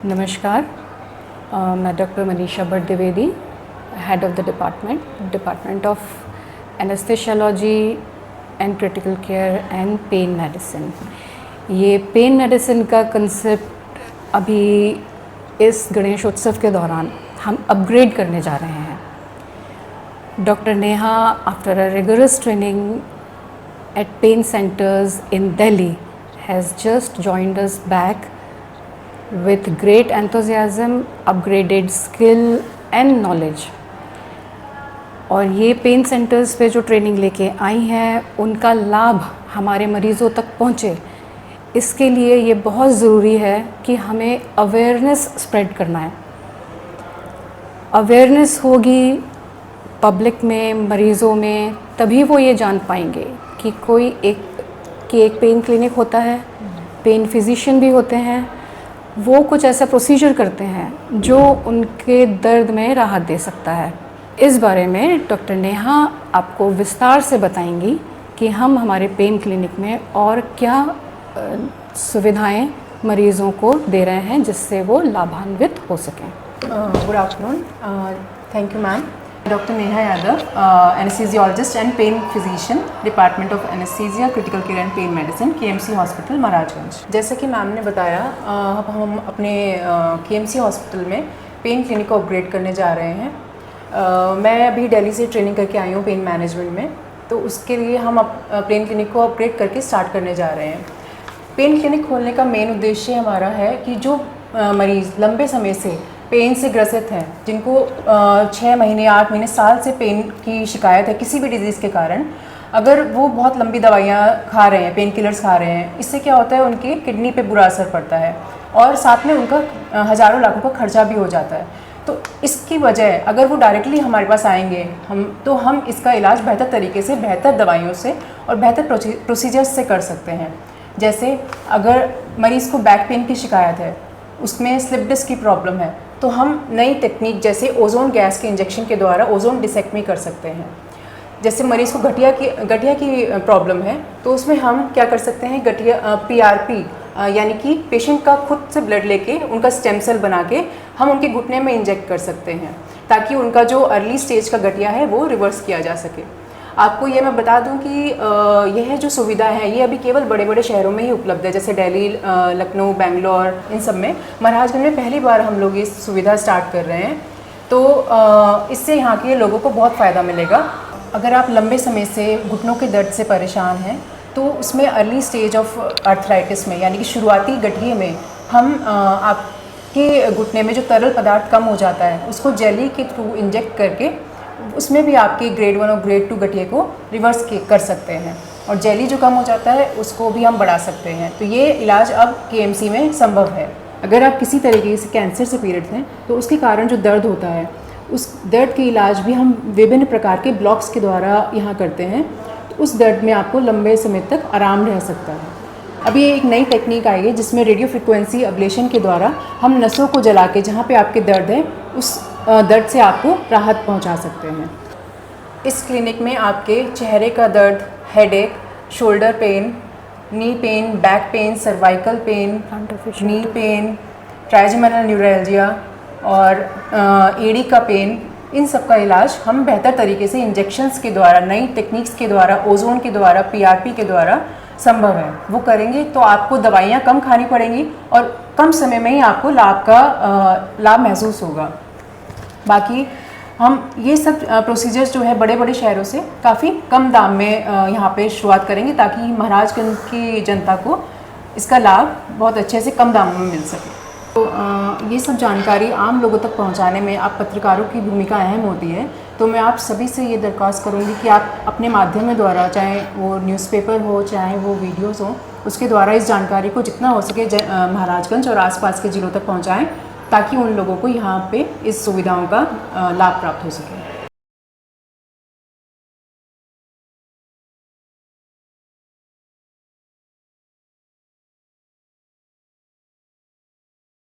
नमस्कार, मैं doctor Manisha Bhatt Dwivedi, head of the department of anaesthesiology and critical care and pain medicine. ये pen medicine का concept अभी इस गणेश उत्सव के दौरान हम अपग्रेड करने जा रहे हैं। Doctor Neha, after a rigorous training at pain centers in Delhi, has just joined us back with great enthusiasm, upgraded skill and knowledge। और ये पेन सेंटर्स पे जो ट्रेनिंग लेके आई हैं उनका लाभ हमारे मरीज़ों तक पहुँचे, इसके लिए ये बहुत ज़रूरी है कि हमें अवेयरनेस स्प्रेड करना है। अवेयरनेस होगी पब्लिक में, मरीज़ों में, तभी वो ये जान पाएंगे कि एक पेन क्लिनिक होता है, पेन फिजिशियन भी होते हैं, वो कुछ ऐसा प्रोसीजर करते हैं जो उनके दर्द में राहत दे सकता है। इस बारे में डॉक्टर नेहा आपको विस्तार से बताएंगी कि हम हमारे पेन क्लिनिक में और क्या सुविधाएं मरीज़ों को दे रहे हैं जिससे वो लाभान्वित हो सकें। Good afternoon, thank you ma'am. Doctor Neha Yadav, anaesthesiologist and pain physician, department of anaesthesia, critical care and pain medicine, KMC hospital Maharajganj. जैसे कि मैम ने बताया, अब हम अपने केएमसी हॉस्पिटल में पेन क्लिनिक को अपग्रेड करने जा रहे हैं। मैं अभी दिल्ली से ट्रेनिंग करके आई हूँ पेन मैनेजमेंट में, तो उसके लिए हम पेन क्लिनिक को अपग्रेड करके स्टार्ट करने जा रहे हैं। पेन क्लिनिक खोलने का मेन उद्देश्य हमारा है कि जो मरीज़ लंबे समय से पेन से ग्रसित हैं, जिनको 6 महीने, 8 महीने, साल से पेन की शिकायत है किसी भी डिज़ीज़ के कारण, अगर वो बहुत लंबी दवाइयाँ खा रहे हैं, पेन किलर्स खा रहे हैं, इससे क्या होता है, उनकी किडनी पे बुरा असर पड़ता है और साथ में उनका हज़ारों लाखों का खर्चा भी हो जाता है। तो इसकी वजह अगर वो डायरेक्टली हमारे पास आएंगे तो हम इसका इलाज बेहतर तरीके से, बेहतर दवाइयों से और बेहतर प्रोसीजर्स से कर सकते हैं। जैसे अगर मरीज़ को बैक पेन की शिकायत है, उसमें स्लिप डिस्क की प्रॉब्लम है, तो हम नई टेक्निक जैसे ओजोन गैस के इंजेक्शन के द्वारा ओजोन डिसेक्टमी कर सकते हैं। जैसे मरीज़ को गठिया की प्रॉब्लम है, तो उसमें हम क्या कर सकते हैं, PRP यानी कि पेशेंट का खुद से ब्लड लेके उनका स्टेम सेल बना के हम उनके घुटने में इंजेक्ट कर सकते हैं, ताकि उनका जो अर्ली स्टेज का गठिया है वो रिवर्स किया जा सके। आपको ये मैं बता दूं कि यह जो सुविधा है ये अभी केवल बड़े बड़े शहरों में ही उपलब्ध है, जैसे दिल्ली, लखनऊ, बेंगलोर, इन सब में। महाराजगंज में पहली बार हम लोग ये सुविधा स्टार्ट कर रहे हैं, तो इससे यहाँ के लोगों को बहुत फ़ायदा मिलेगा। अगर आप लंबे समय से घुटनों के दर्द से परेशान हैं, तो उसमें अर्ली स्टेज ऑफ आर्थराइटिस में, यानी कि शुरुआती गठिए में, हम आपके घुटने में जो तरल पदार्थ कम हो जाता है उसको जेली के थ्रू इंजेक्ट करके उसमें भी आपके ग्रेड 1 और ग्रेड 2 गठिए को रिवर्स कर सकते हैं, और जेली जो कम हो जाता है उसको भी हम बढ़ा सकते हैं। तो ये इलाज अब केएमसी में संभव है। अगर आप किसी तरीके से कैंसर से पीड़ित हैं, तो उसके कारण जो दर्द होता है, उस दर्द के इलाज भी हम विभिन्न प्रकार के ब्लॉक्स के द्वारा यहाँ करते हैं। तो उस दर्द में आपको लंबे समय तक आराम रह सकता है। अभी एक नई टेक्निक आई है जिसमें रेडियो फ्रिक्वेंसी अब्लेशन के द्वारा हम नसों को जला के जहाँ पे आपके दर्द है उस दर्द से आपको राहत पहुंचा सकते हैं। इस क्लिनिक में आपके चेहरे का दर्द, headache, shoulder pain, knee pain, back pain, cervical pain, knee pain, trigeminal neuralgia और एड़ी का पेन, इन सब का इलाज हम बेहतर तरीके से इंजेक्शन्स के द्वारा, नई टेक्निक्स के द्वारा, ओजोन के द्वारा, PRP के द्वारा संभव है। वो करेंगे तो आपको दवाइयाँ कम खानी पड़ेंगी और कम समय में ही आपको लाभ महसूस होगा। बाकी हम ये सब प्रोसीजर्स जो है बड़े बड़े शहरों से काफ़ी कम दाम में यहाँ पे शुरुआत करेंगे, ताकि महाराजगंज की जनता को इसका लाभ बहुत अच्छे से कम दामों में मिल सके। तो ये सब जानकारी आम लोगों तक पहुँचाने में आप पत्रकारों की भूमिका अहम होती है। तो मैं आप सभी से ये दरख्वास्त करूँगी कि आप अपने माध्यम द्वारा, चाहे वो न्यूज़पेपर हो, चाहे वो वीडियोज़ हो, उसके द्वारा इस जानकारी को जितना हो सके महाराजगंज और आसपास के ज़िलों तक पहुँचाएँ, ताकि उन लोगों को यहाँ पे इस सुविधाओं का लाभ प्राप्त हो सके।